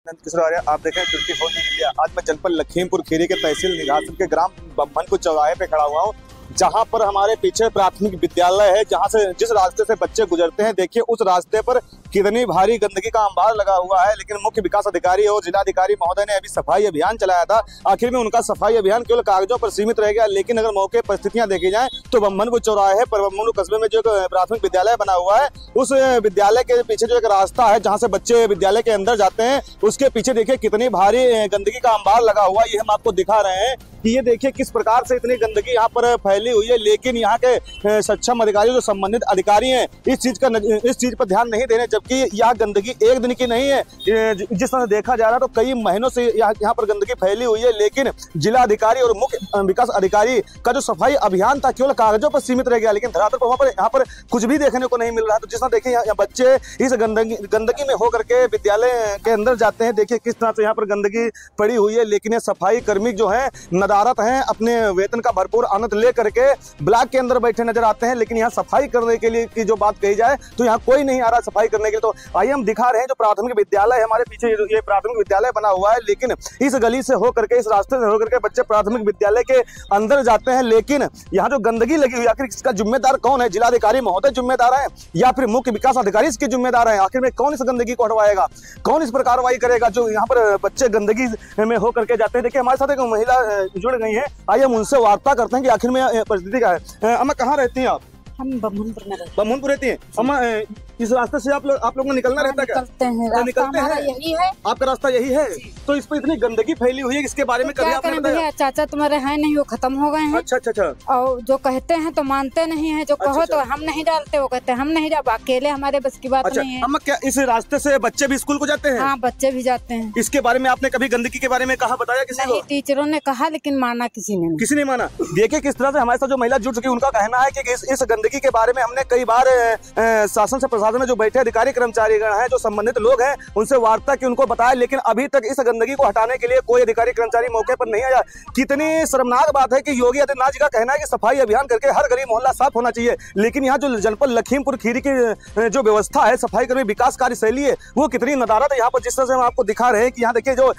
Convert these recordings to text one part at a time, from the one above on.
नंद किशोर आर्य, आप देखें 24 इंडिया। आज मैं जनपद लखीमपुर खीरी के तहसील निघासन के ग्राम बम्भनपुर चौराहे पे खड़ा हुआ हूँ, जहाँ पर हमारे पीछे प्राथमिक विद्यालय है, जहाँ से जिस रास्ते से बच्चे गुजरते हैं, देखिए उस रास्ते पर कितनी भारी गंदगी का अंबार लगा हुआ है। लेकिन मुख्य विकास अधिकारी और जिलाधिकारी महोदय ने अभी सफाई अभियान चलाया था। आखिर में उनका सफाई अभियान केवल कागजों पर सीमित रह गया। लेकिन अगर मौके परिस्थितियां देखी जाए तो बम्भनपुर चौराहे पर बम्भनपुर कस्बे में जो प्राथमिक विद्यालय बना हुआ है, उस विद्यालय के पीछे जो एक रास्ता है जहाँ से बच्चे विद्यालय के अंदर जाते हैं, उसके पीछे देखिए कितनी भारी गंदगी का अंबार लगा हुआ है। ये हम आपको दिखा रहे हैं कि ये देखिए किस प्रकार से इतनी गंदगी यहाँ पर फैली हुई है। लेकिन यहाँ के सक्षम अधिकारी, जो संबंधित अधिकारी हैं, इस चीज पर ध्यान नहीं दे रहे। जबकि यह गंदगी एक दिन की नहीं है, जिस तरह से देखा जा रहा है तो कई महीनों से यहाँ पर गंदगी फैली हुई है। लेकिन जिला अधिकारी और मुख्य विकास अधिकारी का जो सफाई अभियान था केवल कागजों पर सीमित रह गया। लेकिन धरातल पर यहाँ पर कुछ भी देखने को नहीं मिल रहा। तो जिस तरह देखिए यहाँ बच्चे इस गंदगी में होकर के विद्यालय के अंदर जाते हैं, देखिए किस तरह से यहाँ पर गंदगी पड़ी हुई है। लेकिन ये सफाई कर्मी जो है नदारत हैं, अपने वेतन का भरपूर आनंद ले करके ब्लॉक के अंदर बैठे नजर आते हैं। लेकिन यहाँ सफाई करने के लिए की जो बात कही जाए तो यहाँ कोई नहीं आ रहा सफाई करने के लिए। तो आइए हम दिखा रहे हैं जो प्राथमिक विद्यालय है, हमारे पीछे ये प्राथमिक विद्यालय बना हुआ है। लेकिन इस गली से होकर के, इस रास्ते से होकर के बच्चे प्राथमिक विद्यालय के अंदर जाते हैं। लेकिन यहाँ जो गंदगी लगी हुई है, आखिर इसका जिम्मेदार कौन है? जिलाधिकारी महोदय जिम्मेदार है या फिर मुख्य विकास अधिकारी इसके जिम्मेदार है? आखिर में कौन इस गंदगी को हटवाएगा, कौन इस पर कार्रवाई करेगा जो यहाँ पर बच्चे गंदगी में होकर के जाते हैं? देखिए हमारे साथ एक महिला जुड़ गई है, आइए हम उनसे वार्ता करते हैं कि आखिर में परिस्थिति क्या है। अम्मा कहाँ रहती हैं आप? हम बम्भनपुर में रहते हैं। बम्भनपुर रहती हैं अम्मा? इस रास्ते से आप लोग को निकलना रहता है क्या? निकलते हैं, निकलते हैं, यही है। आपका रास्ता यही है? तो इस पर इतनी गंदगी फैली हुई है, इसके बारे में कभी आपने बताया? चाचा तुम्हारे हैं नहीं, वो खत्म हो गए हैं। अच्छा अच्छा अच्छा। और जो कहते हैं तो मानते नहीं है, जो कहो तो हम नहीं डालते, वो कहते हैं हम नहीं डाल, अकेले हमारे बस की बात नहीं है। अम्मा क्या इस रास्ते से बच्चे भी स्कूल को जाते हैं? हाँ, बच्चे भी जाते हैं। इसके बारे में आपने कभी गंदगी के बारे में कहा, बताया किसी को? टीचरों ने कहा लेकिन माना किसी ने नहीं। किसी ने माना। देखिए किस तरह से हमारे साथ जो महिला जुड़ चुकी है, उनका कहना है कि इस गंदगी के बारे में हमने कई बार शासन से प्रशासन में जो बैठे अधिकारी कर्मचारीगण हैं, जो संबंधित लोग हैं, उनसे वार्ता की, उनको बताया। लेकिन अभी तक इस गंदगी को हटाने के लिए कोई अधिकारी कर्मचारी मौके पर नहीं आया। कितनी शर्मनाक बात है कि योगी आदित्यनाथ जी का कहना है कि सफाई अभियान करके हर गली मोहल्ला साफ होना चाहिए। लेकिन यहाँ जो जनपद लखीमपुर खीरी की जो व्यवस्था है, सफाई कर्मी विकास कार्य शैली है, वो कितनी नदारत है। यहाँ पर जिस तरह से हम आपको दिखा रहे हैं कि यहाँ देखिए जो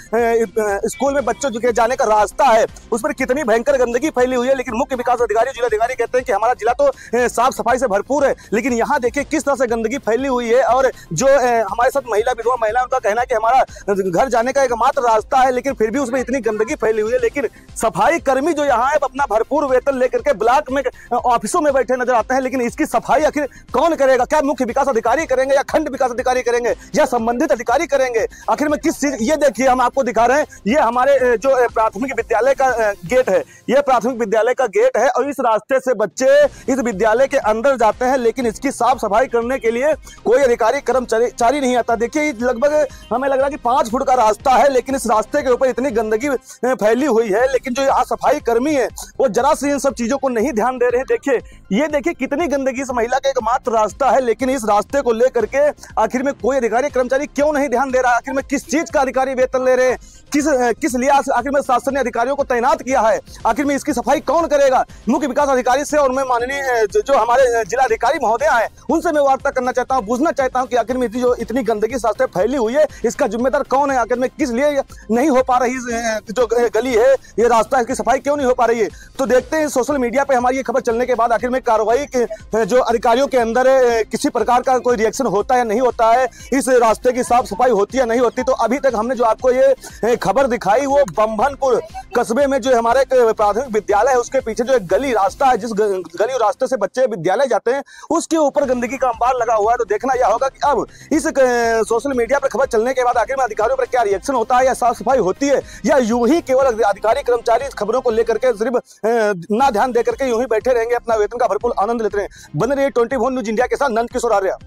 स्कूल में बच्चों के जाने का रास्ता है, उस पर कितनी भयंकर गंदगी फैली हुई है। लेकिन मुख्य विकास अधिकारी, जिलाधिकारी कहते हैं कि हमारा जिला तो साफ सफाई से भरपूर है। लेकिन यहाँ देखिए किस तरह से गंदगी फैली हुई है। और जो हमारे साथ विधवा महिला, उनका कहना है कि हमारा घर जाने का एकमात्र रास्ता है, लेकिन फिर भी उसमें इतनी गंदगी फैली हुई है। लेकिन सफाई कर्मी जो यहाँ है अपना भरपूर वेतन लेकर के ब्लॉक में ऑफिसों में बैठे नजर आते हैं। लेकिन इसकी सफाई आखिर कौन करेगा? क्या मुख्य विकास अधिकारी करेंगे या खंड विकास अधिकारी करेंगे या संबंधित अधिकारी करेंगे? आखिर में किस चीज? ये देखिए हम आपको दिखा रहे हैं, ये हमारे जो प्राथमिक विद्यालय का गेट है, ये प्राथमिक विद्यालय का गेट है। और इस रास्ते से बच्चे इस विद्यालय के अंदर जाते हैं। लेकिन इसकी साफ सफाई करने के लिए कोई अधिकारी कर्मचारी नहीं आता। देखिए लगभग हमें लग रहा है कि 5 फुट का रास्ता है, लेकिन इस रास्ते के ऊपर इतनी गंदगी फैली हुई है। लेकिन जो यहाँ सफाई कर्मी है वो जरा से इन सब चीजों को नहीं ध्यान दे रहे हैं। देखिए ये देखिए कितनी गंदगी, इस महिला का एकमात्र रास्ता है, लेकिन इस रास्ते को लेकर के आखिर में कोई अधिकारी कर्मचारी क्यों नहीं ध्यान दे रहा? आखिर में किस चीज का अधिकारी वेतन ले रहे हैं? किस लिहाज आखिर में शासन ने अधिकारियों को तैनात किया है? आखिर में इसकी सफाई कौन करेगा? मुख्य विकास अधिकारी से और मैं माननीय जो हमारे जिलाधिकारी महोदय हैं, उनसे मैं वार्ता करना चाहता हूँ, पूछना चाहता हूँ कि आखिर में जो इतनी गंदगी रास्ते फैली हुई है, इसका जिम्मेदार कौन है? आखिर में किस लिए नहीं हो पा रही जो गली है, ये रास्ता, इसकी सफाई क्यों नहीं हो पा रही है? तो देखते हैं सोशल मीडिया पे हमारी ये खबर चलने के बाद आखिर में कार्रवाई के जो अधिकारियों के अंदर किसी प्रकार का कोई रिएक्शन होता है या नहीं होता है, इस रास्ते की साफ सफाई होती है नहीं होती। तो अभी तक हमने जो आपको ये खबर दिखाई वो बम्भनपुर कस्बे में जो हमारे प्राथमिक विद्यालय है, उसके पीछे जो एक गली रास्ता है, जिस गली रास्ते से बच्चे विद्यालय जाते हैं, उसके ऊपर गंदगी का अंबार लगा हुआ है। तो देखना यह होगा कि अब इस सोशल मीडिया पर खबर चलने के बाद आखिर में अधिकारियों पर क्या रिएक्शन होता है, या साफ सफाई होती है, या यूं ही केवल अधिकारी कर्मचारी इस खबरों को लेकर के सिर्फ ना ध्यान देकर के यूं ही बैठे रहेंगे, अपना वेतन का भरपूर आनंद लेते हैं। बने रहिए 24 न्यूज इंडिया के साथ, नंद किशोर आर्य।